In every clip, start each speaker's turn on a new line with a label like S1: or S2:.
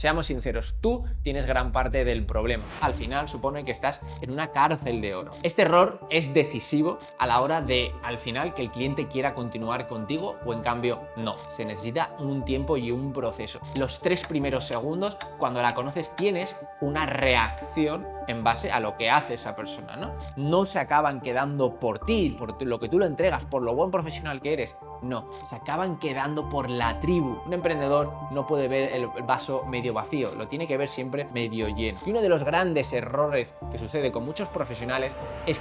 S1: Seamos sinceros, tú tienes gran parte del problema. Al final supone que estás en una cárcel de oro. Este error es decisivo a la hora de, al final, que el cliente quiera continuar contigo o en cambio no. Se necesita un tiempo y un proceso. Los 3 primeros segundos, cuando la conoces, tienes una reacción en base a lo que hace esa persona, ¿no? No se acaban quedando por ti, por lo que tú lo entregas, por lo buen profesional que eres. No, se acaban quedando por la tribu. Un emprendedor no puede ver el vaso medio vacío, lo tiene que ver siempre medio lleno. Y uno de los grandes errores que sucede con muchos profesionales es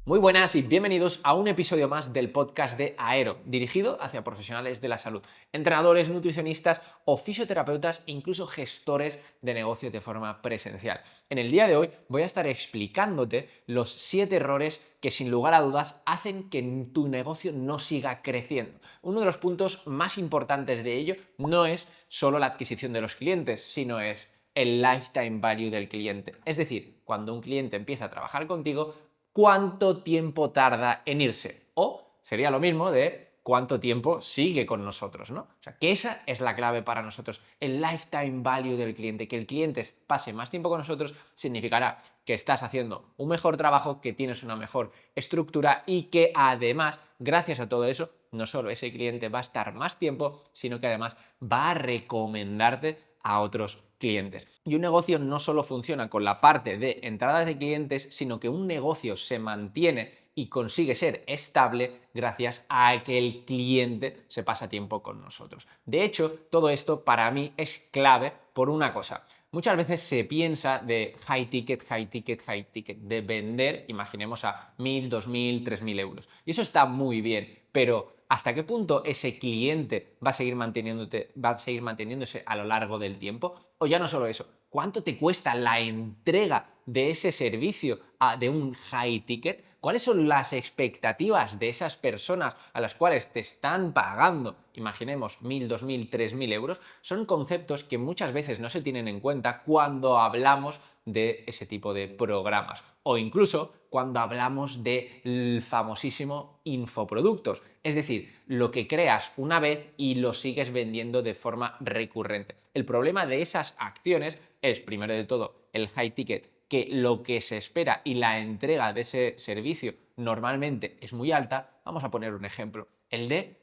S1: Muy buenas y bienvenidos a un episodio más del podcast de Aero, dirigido hacia profesionales de la salud, entrenadores, nutricionistas o fisioterapeutas e incluso gestores de negocios de forma presencial. En el día de hoy voy a estar explicándote los 7 errores que sin lugar a dudas hacen que tu negocio no siga creciendo. Uno de los puntos más importantes de ello no es solo la adquisición de los clientes, sino es el lifetime value del cliente. Es decir, cuando un cliente empieza a trabajar contigo, cuánto tiempo tarda en irse. O sería lo mismo de cuánto tiempo sigue con nosotros, ¿no? O sea, que esa es la clave para nosotros. El lifetime value del cliente. Que el cliente pase más tiempo con nosotros significará que estás haciendo un mejor trabajo, que tienes una mejor estructura y que además, gracias a todo eso, no solo ese cliente va a estar más tiempo, sino que además va a recomendarte a otros clientes. Y un negocio no solo funciona con la parte de entradas de clientes, sino que un negocio se mantiene y consigue ser estable gracias a que el cliente se pasa tiempo con nosotros. De hecho, todo esto para mí es clave por una cosa. Muchas veces se piensa de high ticket, high ticket, high ticket, de vender, imaginemos a 1.000, 2.000, 3.000 euros. Y eso está muy bien, pero ¿hasta qué punto ese cliente va a seguir manteniéndose a lo largo del tiempo? O ya no solo eso, ¿cuánto te cuesta la entrega de ese servicio de un high ticket? ¿Cuáles son las expectativas de esas personas a las cuales te están pagando, imaginemos, 1.000, 2.000, 3.000 euros? Son conceptos que muchas veces no se tienen en cuenta cuando hablamos de ese tipo de programas o incluso cuando hablamos del famosísimo infoproductos, es decir, lo que creas una vez y lo sigues vendiendo de forma recurrente. El problema de esas acciones es, primero de todo, el high ticket, que lo que se espera y la entrega de ese servicio normalmente es muy alta. Vamos a poner un ejemplo, el de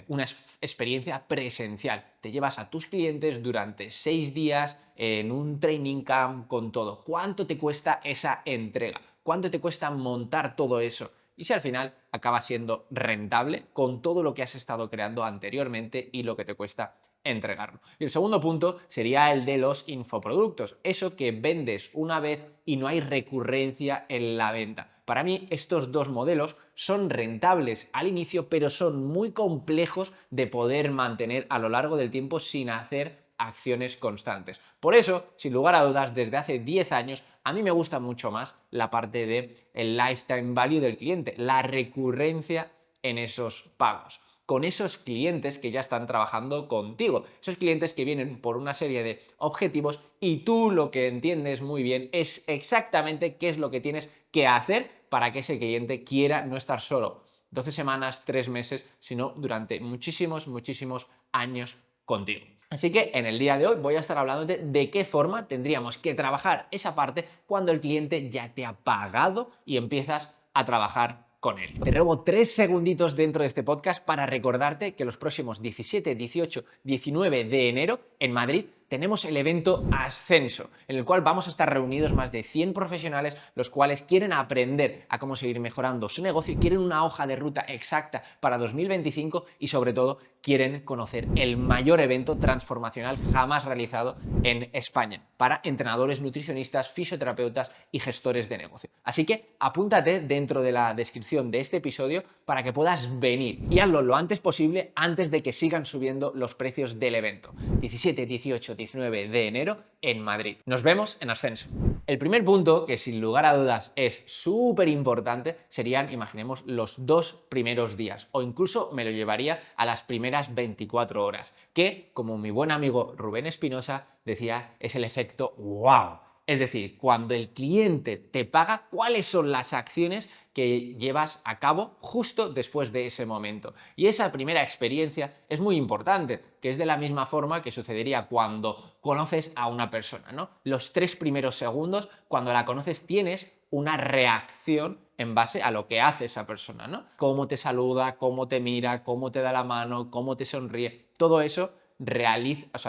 S1: una experiencia presencial. Te llevas a tus clientes durante 6 días en un training camp con todo. ¿Cuánto te cuesta esa entrega? ¿Cuánto te cuesta montar todo eso? Y si al final acaba siendo rentable con todo lo que has estado creando anteriormente y lo que te cuesta entregarlo. Y el segundo punto sería el de los infoproductos, eso que vendes una vez y no hay recurrencia en la venta. Para mí estos dos modelos son rentables al inicio, pero son muy complejos de poder mantener a lo largo del tiempo sin hacer acciones constantes. Por eso, sin lugar a dudas, desde hace 10 años, a mí me gusta mucho más la parte del lifetime value del cliente, la recurrencia en esos pagos con esos clientes que ya están trabajando contigo, esos clientes que vienen por una serie de objetivos y tú lo que entiendes muy bien es exactamente qué es lo que tienes que hacer para que ese cliente quiera no estar solo 12 semanas, 3 meses, sino durante muchísimos, muchísimos años contigo. Así que en el día de hoy voy a estar hablándote de qué forma tendríamos que trabajar esa parte cuando el cliente ya te ha pagado y empiezas a trabajar con él. Te robo 3 segunditos dentro de este podcast para recordarte que los próximos 17, 18, 19 de enero en Madrid tenemos el evento Ascenso, en el cual vamos a estar reunidos más de 100 profesionales, los cuales quieren aprender a cómo seguir mejorando su negocio y quieren una hoja de ruta exacta para 2025 y sobre todo quieren conocer el mayor evento transformacional jamás realizado en España para entrenadores, nutricionistas, fisioterapeutas y gestores de negocio. Así que apúntate dentro de la descripción de este episodio para que puedas venir y hazlo lo antes posible antes de que sigan subiendo los precios del evento. 17, 18, 19 de enero en Madrid. Nos vemos en Ascenso. El primer punto, que sin lugar a dudas es súper importante, serían, imaginemos, los 2 primeros días o incluso me lo llevaría a las primeras 24 horas, que, como mi buen amigo Rubén Espinosa decía, es el efecto wow. Es decir, cuando el cliente te paga, ¿cuáles son las acciones que llevas a cabo justo después de ese momento? Y esa primera experiencia es muy importante, que es de la misma forma que sucedería cuando conoces a una persona, ¿no? Los 3 primeros segundos, cuando la conoces, tienes una reacción en base a lo que hace esa persona, ¿no? Cómo te saluda, cómo te mira, cómo te da la mano, cómo te sonríe, todo eso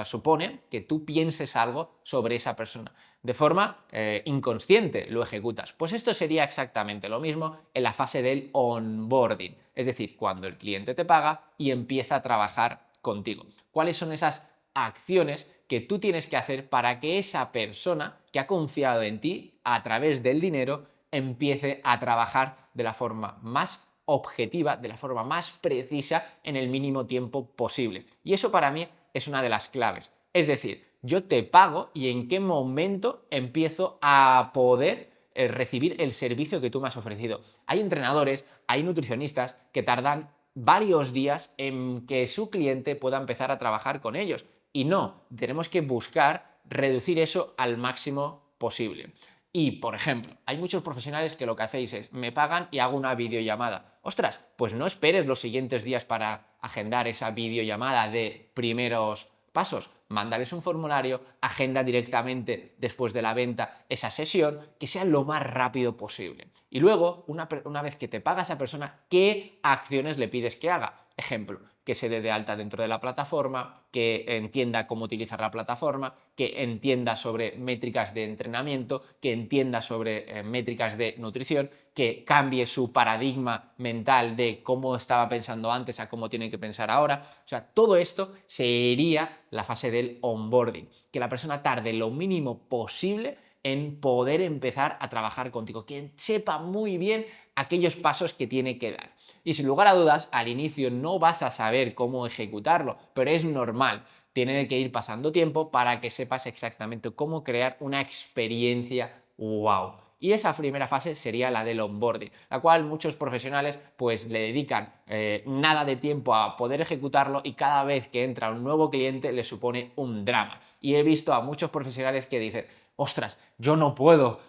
S1: supone que tú pienses algo sobre esa persona. De forma inconsciente lo ejecutas. Pues esto sería exactamente lo mismo en la fase del onboarding, es decir, cuando el cliente te paga y empieza a trabajar contigo. ¿Cuáles son esas acciones que tú tienes que hacer para que esa persona que ha confiado en ti a través del dinero empiece a trabajar de la forma más objetiva, de la forma más precisa, en el mínimo tiempo posible? Y eso para mí es una de las claves. Es decir, yo te pago y en qué momento empiezo a poder recibir el servicio que tú me has ofrecido. Hay entrenadores, hay nutricionistas que tardan varios días en que su cliente pueda empezar a trabajar con ellos. Y no, tenemos que buscar reducir eso al máximo posible. Y, por ejemplo, hay muchos profesionales que lo que hacéis es, me pagan y hago una videollamada. Ostras, pues no esperes los siguientes días para agendar esa videollamada de primeros pasos. Mándales un formulario, agenda directamente después de la venta esa sesión, que sea lo más rápido posible. Y luego, una vez que te paga esa persona, ¿qué acciones le pides que haga? Ejemplo, que se dé de alta dentro de la plataforma, que entienda cómo utilizar la plataforma, que entienda sobre métricas de entrenamiento, que entienda sobre métricas de nutrición, que cambie su paradigma mental de cómo estaba pensando antes a cómo tiene que pensar ahora. O sea, todo esto sería la fase del onboarding, que la persona tarde lo mínimo posible en poder empezar a trabajar contigo, que sepa muy bien aquellos pasos que tiene que dar. Y sin lugar a dudas, al inicio no vas a saber cómo ejecutarlo, pero es normal. Tiene que ir pasando tiempo para que sepas exactamente cómo crear una experiencia wow. Y esa primera fase sería la del onboarding, la cual muchos profesionales pues le dedican nada de tiempo a poder ejecutarlo y cada vez que entra un nuevo cliente le supone un drama. Y he visto a muchos profesionales que dicen, ostras, yo no puedo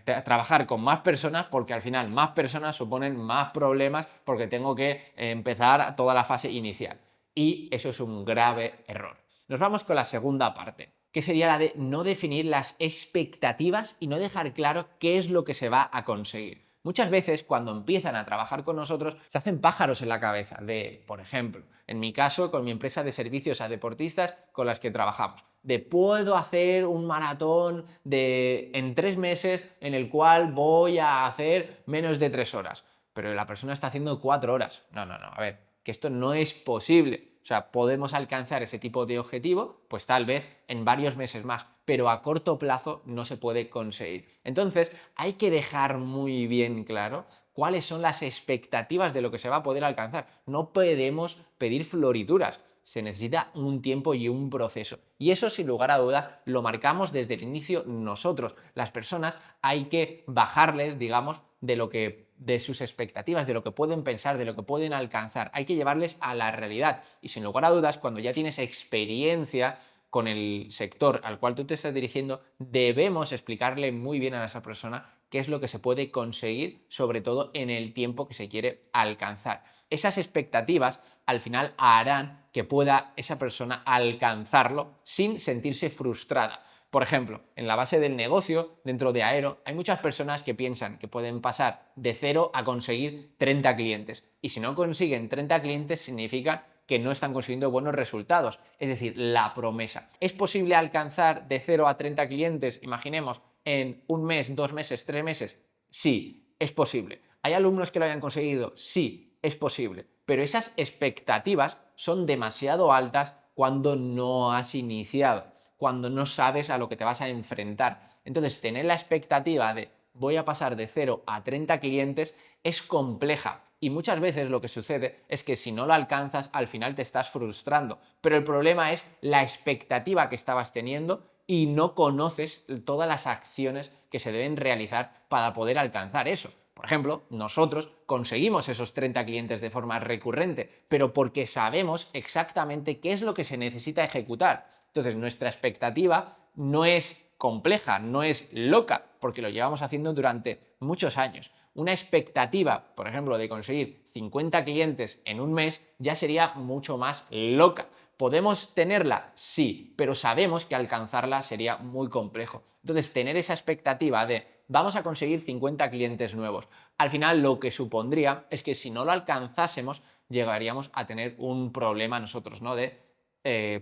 S1: trabajar con más personas porque al final más personas suponen más problemas porque tengo que empezar toda la fase inicial. Y eso es un grave error. Nos vamos con la segunda parte, que sería la de no definir las expectativas y no dejar claro qué es lo que se va a conseguir. Muchas veces cuando empiezan a trabajar con nosotros se hacen pájaros en la cabeza de, por ejemplo, en mi caso con mi empresa de servicios a deportistas con las que trabajamos, de puedo hacer un maratón en 3 meses en el cual voy a hacer menos de 3 horas, pero la persona está haciendo 4 horas. No, no, no, a ver, que esto no es posible. O sea, podemos alcanzar ese tipo de objetivo, pues tal vez en varios meses más, pero a corto plazo no se puede conseguir. Entonces, hay que dejar muy bien claro cuáles son las expectativas de lo que se va a poder alcanzar. No podemos pedir florituras. Se necesita un tiempo y un proceso. Y eso, sin lugar a dudas, lo marcamos desde el inicio nosotros. Las personas hay que bajarles, digamos, de sus expectativas, de lo que pueden pensar, de lo que pueden alcanzar. Hay que llevarles a la realidad. Y sin lugar a dudas, cuando ya tienes experiencia con el sector al cual tú te estás dirigiendo, debemos explicarle muy bien a esa persona qué es lo que se puede conseguir, sobre todo en el tiempo que se quiere alcanzar. Esas expectativas al final harán que pueda esa persona alcanzarlo sin sentirse frustrada. Por ejemplo, en la base del negocio, dentro de Aero, hay muchas personas que piensan que pueden pasar de 0 a conseguir 30 clientes. Y si no consiguen 30 clientes, significa que no están consiguiendo buenos resultados. Es decir, la promesa. ¿Es posible alcanzar de 0 a 30 clientes, imaginemos, en un mes, 2 meses, 3 meses? Sí, es posible. ¿Hay alumnos que lo hayan conseguido? Sí, es posible. Pero esas expectativas son demasiado altas cuando no has iniciado, cuando no sabes a lo que te vas a enfrentar. Entonces, tener la expectativa de voy a pasar de 0 a 30 clientes es compleja. Y muchas veces lo que sucede es que si no lo alcanzas, al final te estás frustrando. Pero el problema es la expectativa que estabas teniendo y no conoces todas las acciones que se deben realizar para poder alcanzar eso. Por ejemplo, nosotros conseguimos esos 30 clientes de forma recurrente, pero porque sabemos exactamente qué es lo que se necesita ejecutar. Entonces, nuestra expectativa no es compleja, no es loca, porque lo llevamos haciendo durante muchos años. Una expectativa, por ejemplo, de conseguir 50 clientes en un mes ya sería mucho más loca. ¿Podemos tenerla? Sí, pero sabemos que alcanzarla sería muy complejo. Entonces, tener esa expectativa de vamos a conseguir 50 clientes nuevos, al final lo que supondría es que si no lo alcanzásemos, llegaríamos a tener un problema nosotros, ¿no? De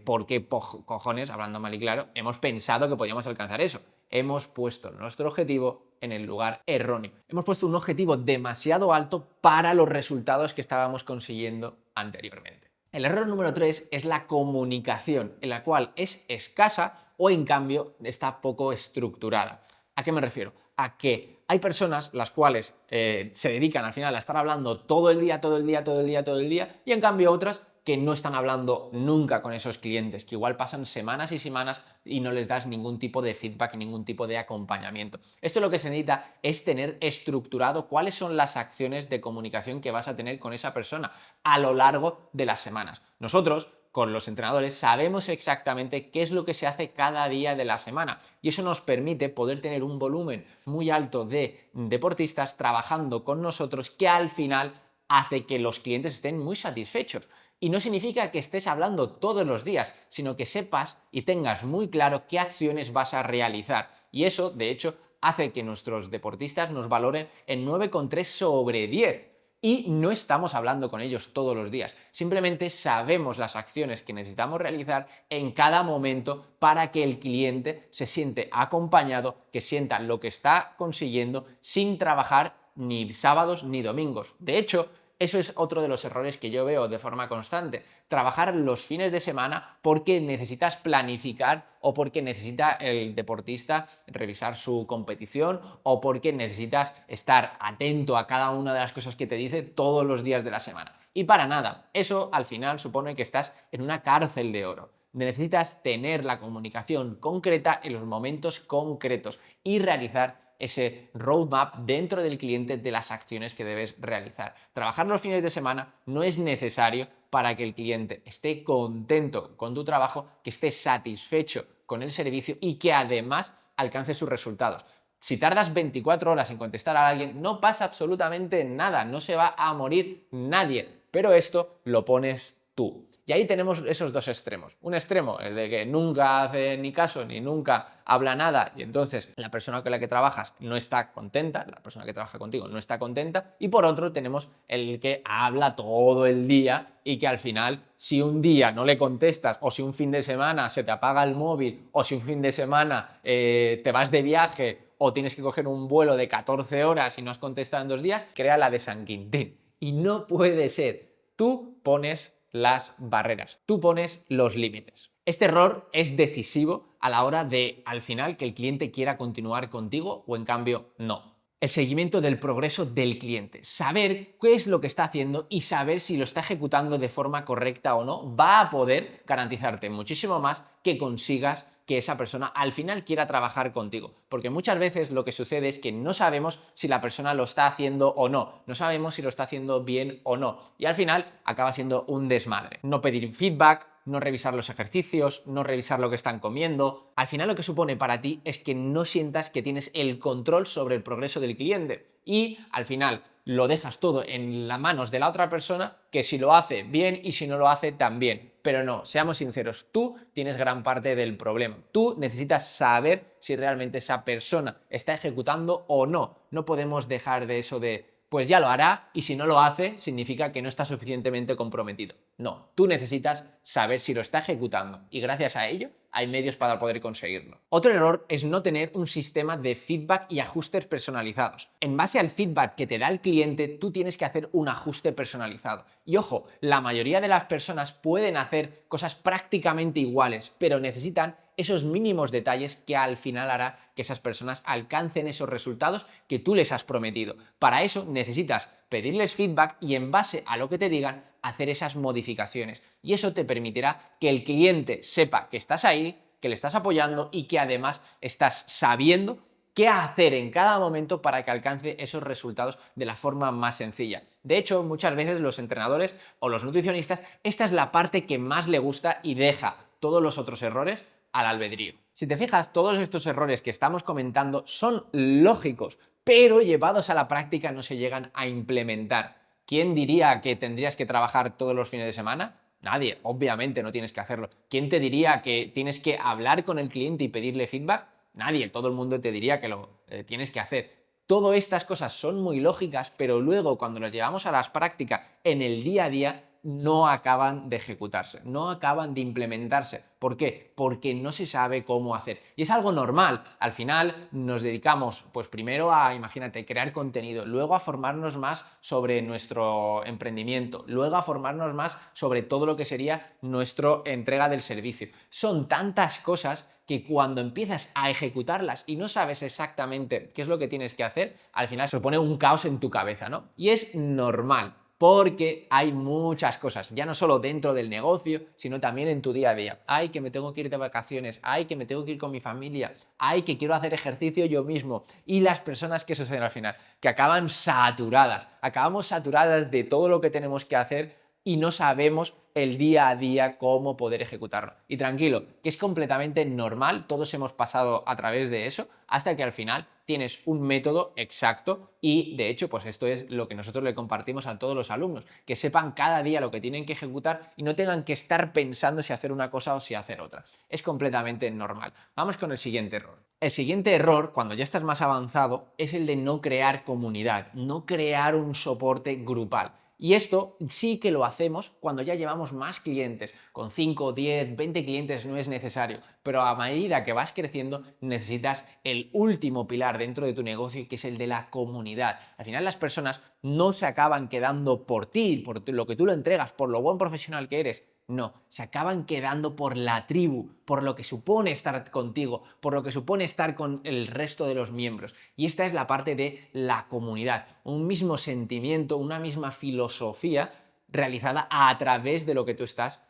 S1: por qué cojones, hablando mal y claro, hemos pensado que podíamos alcanzar eso. Hemos puesto nuestro objetivo en el lugar erróneo. Hemos puesto un objetivo demasiado alto para los resultados que estábamos consiguiendo anteriormente. El error número 3 es la comunicación, en la cual es escasa o en cambio está poco estructurada. ¿A qué me refiero? A que hay personas las cuales se dedican al final a estar hablando todo el día, todo el día, todo el día, todo el día, y en cambio otras que no están hablando nunca con esos clientes, que igual pasan semanas y semanas y no les das ningún tipo de feedback, ningún tipo de acompañamiento. Esto lo que se necesita es tener estructurado cuáles son las acciones de comunicación que vas a tener con esa persona a lo largo de las semanas. Nosotros, con los entrenadores, sabemos exactamente qué es lo que se hace cada día de la semana y eso nos permite poder tener un volumen muy alto de deportistas trabajando con nosotros que al final hace que los clientes estén muy satisfechos. Y no significa que estés hablando todos los días, sino que sepas y tengas muy claro qué acciones vas a realizar. Y eso, de hecho, hace que nuestros deportistas nos valoren en 9,3 sobre 10. Y no estamos hablando con ellos todos los días, simplemente sabemos las acciones que necesitamos realizar en cada momento para que el cliente se siente acompañado, que sienta lo que está consiguiendo sin trabajar ni sábados ni domingos. De hecho, eso es otro de los errores que yo veo de forma constante. Trabajar los fines de semana porque necesitas planificar o porque necesita el deportista revisar su competición o porque necesitas estar atento a cada una de las cosas que te dice todos los días de la semana. Y para nada, eso al final supone que estás en una cárcel de oro. Necesitas tener la comunicación concreta en los momentos concretos y realizar ese roadmap dentro del cliente de las acciones que debes realizar. Trabajar los fines de semana no es necesario para que el cliente esté contento con tu trabajo, que esté satisfecho con el servicio y que además alcance sus resultados. Si tardas 24 horas en contestar a alguien, no pasa absolutamente nada, no se va a morir nadie, pero esto lo pones tú. Y ahí tenemos esos dos extremos. Un extremo, el de que nunca hace ni caso ni nunca habla nada y entonces la persona con la que trabajas no está contenta, la persona que trabaja contigo no está contenta. Y por otro tenemos el que habla todo el día y que al final, si un día no le contestas o si un fin de semana se te apaga el móvil o si un fin de semana te vas de viaje o tienes que coger un vuelo de 14 horas y no has contestado en 2 días, crea la de San Quintín. Y no puede ser. Tú pones las barreras, tú pones los límites. Este error es decisivo a la hora de, al final, que el cliente quiera continuar contigo o en cambio no. El seguimiento del progreso del cliente, saber qué es lo que está haciendo y saber si lo está ejecutando de forma correcta o no, va a poder garantizarte muchísimo más que consigas que esa persona al final quiera trabajar contigo. Porque muchas veces lo que sucede es que no sabemos si la persona lo está haciendo o no sabemos si lo está haciendo bien o no. Y al final acaba siendo un desmadre. No pedir feedback, no revisar los ejercicios, no revisar lo que están comiendo. Al final lo que supone para ti es que no sientas que tienes el control sobre el progreso del cliente. Y al final lo dejas todo en las manos de la otra persona, que si lo hace bien y si no lo hace también. Pero no, seamos sinceros, tú tienes gran parte del problema. Tú necesitas saber si realmente esa persona está ejecutando o no. No podemos dejar de eso de, pues ya lo hará y si no lo hace significa que no está suficientemente comprometido. No, tú necesitas saber si lo está ejecutando y gracias a ello hay medios para poder conseguirlo. Otro error es no tener un sistema de feedback y ajustes personalizados. En base al feedback que te da el cliente, tú tienes que hacer un ajuste personalizado. Y ojo, la mayoría de las personas pueden hacer cosas prácticamente iguales, pero necesitan esos mínimos detalles que al final hará que esas personas alcancen esos resultados que tú les has prometido. Para eso necesitas pedirles feedback y en base a lo que te digan, hacer esas modificaciones. Y eso te permitirá que el cliente sepa que estás ahí, que le estás apoyando y que además estás sabiendo qué hacer en cada momento para que alcance esos resultados de la forma más sencilla. De hecho, muchas veces los entrenadores o los nutricionistas, esta es la parte que más le gusta y deja todos los otros errores al albedrío. Si te fijas, todos estos errores que estamos comentando son lógicos, pero llevados a la práctica no se llegan a implementar. ¿Quién diría que tendrías que trabajar todos los fines de semana? Nadie, obviamente no tienes que hacerlo. ¿Quién te diría que tienes que hablar con el cliente y pedirle feedback? Nadie, todo el mundo te diría que lo tienes que hacer. Todas estas cosas son muy lógicas, pero luego cuando las llevamos a las prácticas en el día a día no acaban de ejecutarse, no acaban de implementarse. ¿Por qué? Porque no se sabe cómo hacer. Y es algo normal. Al final nos dedicamos, pues primero a, imagínate, crear contenido, luego a formarnos más sobre nuestro emprendimiento, luego a formarnos más sobre todo lo que sería nuestra entrega del servicio. Son tantas cosas que cuando empiezas a ejecutarlas y no sabes exactamente qué es lo que tienes que hacer, al final se pone un caos en tu cabeza, ¿no? Y es normal, porque hay muchas cosas, ya no solo dentro del negocio, sino también en tu día a día. Ay, que me tengo que ir de vacaciones, ay, que me tengo que ir con mi familia, ay, que quiero hacer ejercicio yo mismo. Y las personas que suceden al final, que acaban saturadas, acabamos saturadas de todo lo que tenemos que hacer y no sabemos el día a día cómo poder ejecutarlo. Y tranquilo, que es completamente normal, todos hemos pasado a través de eso, hasta que al final tienes un método exacto y de hecho, pues esto es lo que nosotros le compartimos a todos los alumnos, que sepan cada día lo que tienen que ejecutar y no tengan que estar pensando si hacer una cosa o si hacer otra. Es completamente normal. Vamos con el siguiente error. El siguiente error, cuando ya estás más avanzado, es el de no crear comunidad, no crear un soporte grupal. Y esto sí que lo hacemos cuando ya llevamos más clientes. Con 5, 10, 20 clientes no es necesario, pero a medida que vas creciendo necesitas el último pilar dentro de tu negocio, que es el de la comunidad. Al final las personas no se acaban quedando por ti, por lo que tú lo entregas, por lo buen profesional que eres. No, se acaban quedando por la tribu, por lo que supone estar contigo, por lo que supone estar con el resto de los miembros. Y esta es la parte de la comunidad, un mismo sentimiento, una misma filosofía realizada a través de lo que tú estás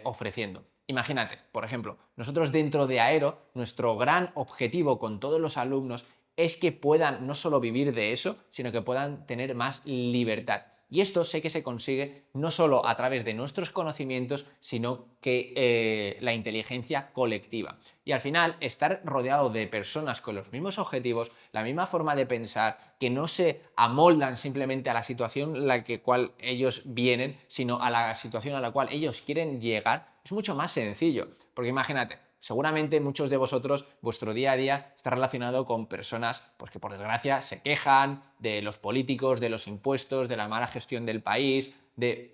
S1: ofreciendo. Imagínate, por ejemplo, nosotros dentro de Aero, nuestro gran objetivo con todos los alumnos es que puedan no solo vivir de eso, sino que puedan tener más libertad. Y esto sé que se consigue no solo a través de nuestros conocimientos, sino que la inteligencia colectiva. Y al final, estar rodeado de personas con los mismos objetivos, la misma forma de pensar, que no se amoldan simplemente a la situación en la cual ellos vienen, sino a la situación a la cual ellos quieren llegar, es mucho más sencillo. Porque imagínate, seguramente muchos de vosotros, vuestro día a día está relacionado con personas pues, que por desgracia se quejan de los políticos, de los impuestos, de la mala gestión del país, de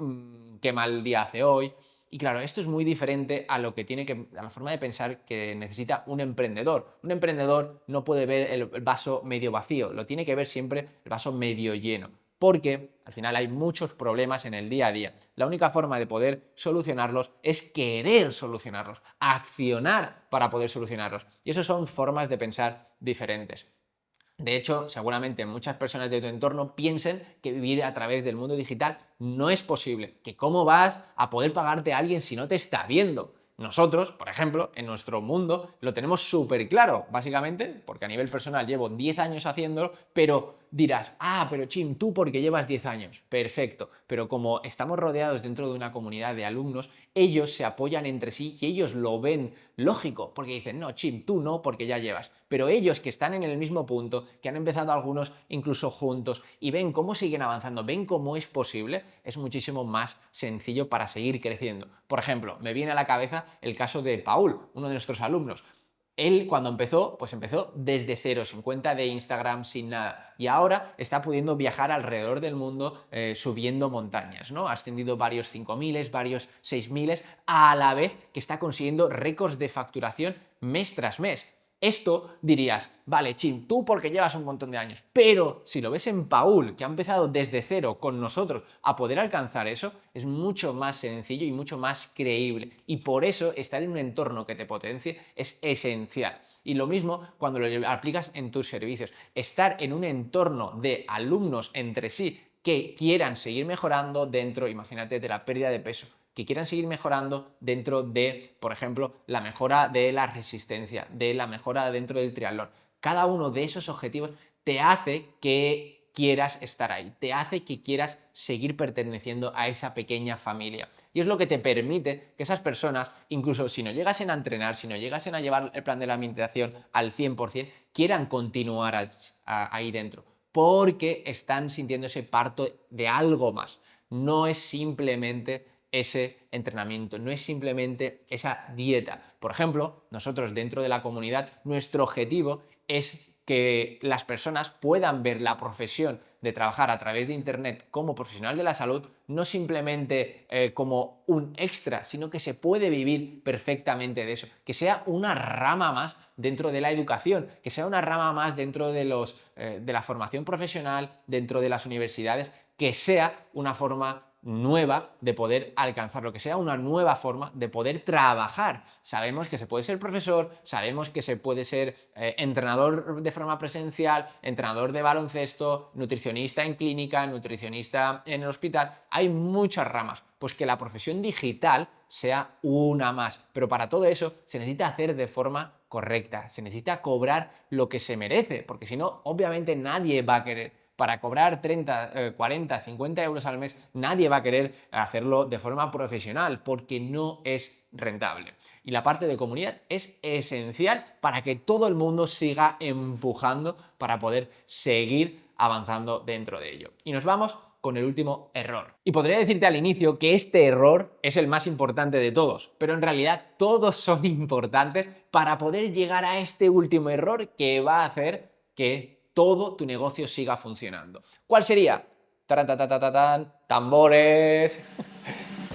S1: qué mal día hace hoy. Y claro, esto es muy diferente a lo que tiene que, a la forma de pensar que necesita un emprendedor. Un emprendedor no puede ver el vaso medio vacío, lo tiene que ver siempre el vaso medio lleno, porque al final hay muchos problemas en el día a día. La única forma de poder solucionarlos es querer solucionarlos, accionar para poder solucionarlos. Y eso son formas de pensar diferentes. De hecho, seguramente muchas personas de tu entorno piensen que vivir a través del mundo digital no es posible, que cómo vas a poder pagarte a alguien si no te está viendo. Nosotros, por ejemplo, en nuestro mundo lo tenemos súper claro, básicamente, porque a nivel personal llevo 10 años haciéndolo, pero dirás, pero Chim, tú porque llevas 10 años, perfecto, pero como estamos rodeados dentro de una comunidad de alumnos, ellos se apoyan entre sí y ellos lo ven lógico, porque dicen, no, Chim, tú no, porque ya llevas, pero ellos que están en el mismo punto, que han empezado algunos incluso juntos y ven cómo siguen avanzando, ven cómo es posible, es muchísimo más sencillo para seguir creciendo. Por ejemplo, me viene a la cabeza el caso de Paul, uno de nuestros alumnos. Él cuando empezó, pues empezó desde cero, sin cuenta de Instagram, sin nada. Y ahora está pudiendo viajar alrededor del mundo subiendo montañas, ¿no? Ha ascendido varios 5.000, varios 6.000, a la vez que está consiguiendo récords de facturación mes tras mes. Esto dirías, vale, Chim, tú porque llevas un montón de años, pero si lo ves en Paul, que ha empezado desde cero con nosotros a poder alcanzar eso, es mucho más sencillo y mucho más creíble. Y por eso estar en un entorno que te potencie es esencial. Y lo mismo cuando lo aplicas en tus servicios. Estar en un entorno de alumnos entre sí que quieran seguir mejorando dentro, imagínate, de la pérdida de peso, que quieran seguir mejorando dentro de, por ejemplo, la mejora de la resistencia, de la mejora dentro del triatlón. Cada uno de esos objetivos te hace que quieras estar ahí, te hace que quieras seguir perteneciendo a esa pequeña familia. Y es lo que te permite que esas personas, incluso si no llegasen a entrenar, si no llegasen a llevar el plan de la alimentación al 100%, quieran continuar ahí dentro, porque están sintiéndose parte de algo más. No es simplemente ese entrenamiento, no es simplemente esa dieta. Por ejemplo, nosotros dentro de la comunidad, nuestro objetivo es que las personas puedan ver la profesión de trabajar a través de Internet como profesional de la salud, no simplemente como un extra, sino que se puede vivir perfectamente de eso, que sea una rama más dentro de la educación, que sea una rama más dentro de la formación profesional, dentro de las universidades, que sea una forma nueva de poder alcanzarlo, que sea una nueva forma de poder trabajar. Sabemos que se puede ser profesor, sabemos que se puede ser entrenador de forma presencial, entrenador de baloncesto, nutricionista en clínica, nutricionista en el hospital. Hay muchas ramas, pues que la profesión digital sea una más, pero para todo eso se necesita hacer de forma correcta, se necesita cobrar lo que se merece, porque si no, obviamente nadie va a querer. Para cobrar 30, 40, 50 euros al mes, nadie va a querer hacerlo de forma profesional porque no es rentable. Y la parte de comunidad es esencial para que todo el mundo siga empujando para poder seguir avanzando dentro de ello. Y nos vamos con el último error. Y podría decirte al inicio que este error es el más importante de todos, pero en realidad todos son importantes para poder llegar a este último error que va a hacer que todo tu negocio siga funcionando. ¿Cuál sería? Tambores.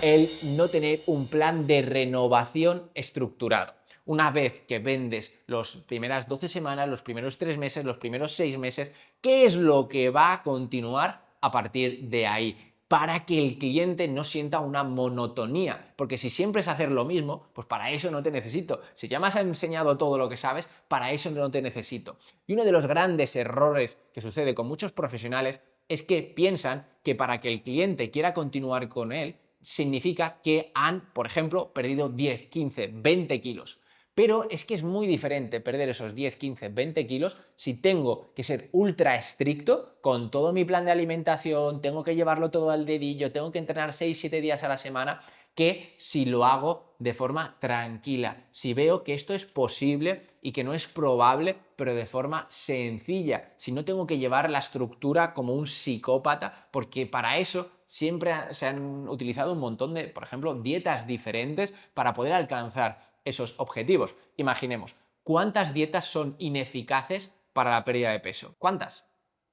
S1: El no tener un plan de renovación estructurado. Una vez que vendes las primeras 12 semanas, los primeros 3 meses, los primeros 6 meses, ¿qué es lo que va a continuar a partir de ahí? Para que el cliente no sienta una monotonía, porque si siempre es hacer lo mismo, pues para eso no te necesito. Si ya me has enseñado todo lo que sabes, para eso no te necesito. Y uno de los grandes errores que sucede con muchos profesionales es que piensan que para que el cliente quiera continuar con él, significa que han, por ejemplo, perdido 10, 15, 20 kilos. Pero es que es muy diferente perder esos 10, 15, 20 kilos si tengo que ser ultra estricto con todo mi plan de alimentación, tengo que llevarlo todo al dedillo, tengo que entrenar 6, 7 días a la semana, que si lo hago de forma tranquila, si veo que esto es posible y que no es probable, pero de forma sencilla, si no tengo que llevar la estructura como un psicópata, porque para eso siempre se han utilizado un montón de, por ejemplo, dietas diferentes para poder alcanzar esos objetivos. Imaginemos, ¿cuántas dietas son ineficaces para la pérdida de peso? ¿Cuántas?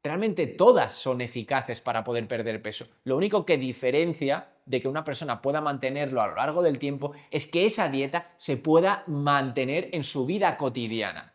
S1: Realmente todas son eficaces para poder perder peso. Lo único que diferencia de que una persona pueda mantenerlo a lo largo del tiempo es que esa dieta se pueda mantener en su vida cotidiana.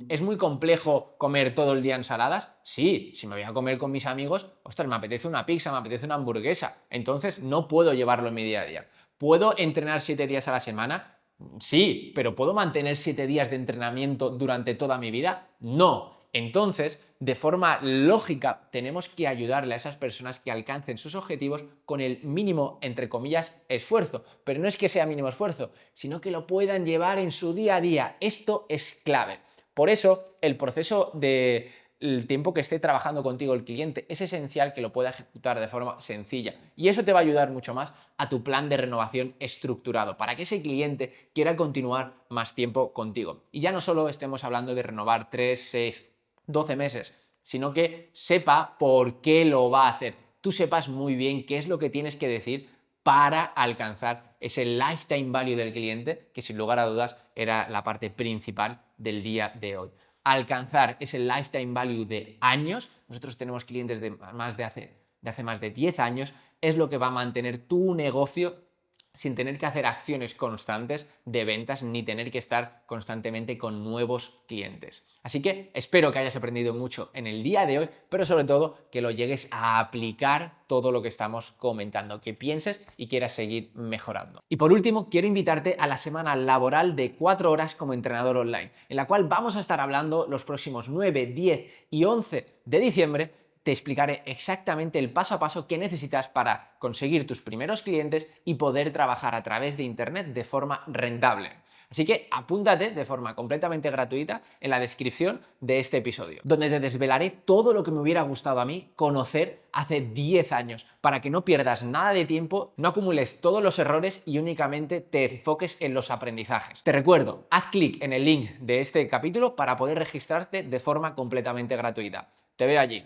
S1: ¿Es muy complejo comer todo el día ensaladas? Sí, si me voy a comer con mis amigos, ostras, me apetece una pizza, me apetece una hamburguesa. Entonces no puedo llevarlo en mi día a día. ¿Puedo entrenar 7 días a la semana? Sí, pero ¿puedo mantener 7 días de entrenamiento durante toda mi vida? No. Entonces, de forma lógica, tenemos que ayudarle a esas personas que alcancen sus objetivos con el mínimo, entre comillas, esfuerzo. Pero no es que sea mínimo esfuerzo, sino que lo puedan llevar en su día a día. Esto es clave. Por eso, el proceso de el tiempo que esté trabajando contigo el cliente es esencial que lo pueda ejecutar de forma sencilla y eso te va a ayudar mucho más a tu plan de renovación estructurado para que ese cliente quiera continuar más tiempo contigo. Y ya no solo estemos hablando de renovar 3, 6, 12 meses, sino que sepa por qué lo va a hacer. Tú sepas muy bien qué es lo que tienes que decir para alcanzar ese lifetime value del cliente, que sin lugar a dudas era la parte principal del día de hoy. Alcanzar ese lifetime value de años, nosotros tenemos clientes de hace más de 10 años, es lo que va a mantener tu negocio sin tener que hacer acciones constantes de ventas ni tener que estar constantemente con nuevos clientes. Así que espero que hayas aprendido mucho en el día de hoy, pero sobre todo que lo llegues a aplicar todo lo que estamos comentando, que pienses y quieras seguir mejorando. Y por último, quiero invitarte a la semana laboral de 4 horas como entrenador online, en la cual vamos a estar hablando los próximos 9, 10 y 11 de diciembre. Te explicaré exactamente el paso a paso que necesitas para conseguir tus primeros clientes y poder trabajar a través de Internet de forma rentable. Así que apúntate de forma completamente gratuita en la descripción de este episodio, donde te desvelaré todo lo que me hubiera gustado a mí conocer hace 10 años, para que no pierdas nada de tiempo, no acumules todos los errores y únicamente te enfoques en los aprendizajes. Te recuerdo, haz clic en el link de este capítulo para poder registrarte de forma completamente gratuita. Te veo allí.